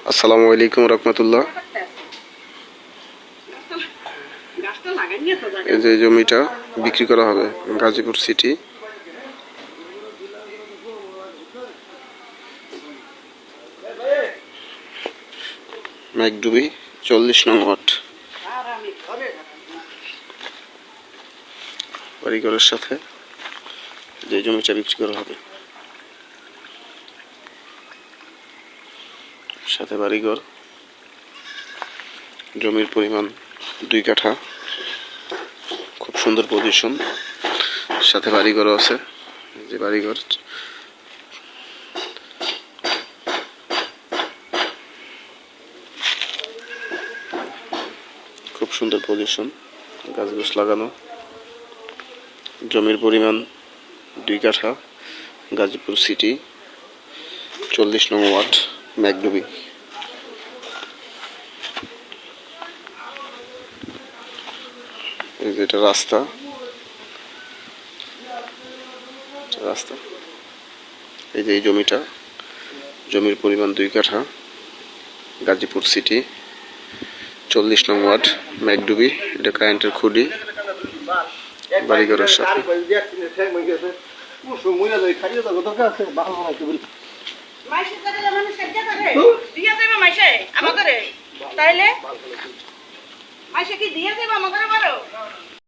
আসসালামু আলাইকুম রহমতুল্লাহ। এই যে জমিটা বিক্রি করা হবে গাজীপুর সিটি। মেঘডুবি 40 নং ওয়ার্ড। বাড়িঘরের সাথে যে জমিটা বিক্রি করা হবে, সাথে বাড়িঘর। জমির পরিমাণ 2 কাঠা, খুব সুন্দর পজিশন, সাথে বাড়িঘরও আছে। যে বাড়িঘর খুব সুন্দর পজিশন, গাছ লাগানো। জমির পরিমাণ 2 কাঠা, গাজীপুর সিটি, 40 নং ওয়ার্ড, মেঘডুবি। এই যে এটা রাস্তা। এই যে এই জমিটা, জমির পরিমাণ 2 কাঠা, গাজীপুর সিটি, 40 নং ওয়ার্ড, মেঘডুবি। এটা কারেন্টের খুঁটি বাড়িঘরের সাথে। তাইলে মাইশে কি দিয়ে দেব আমাদের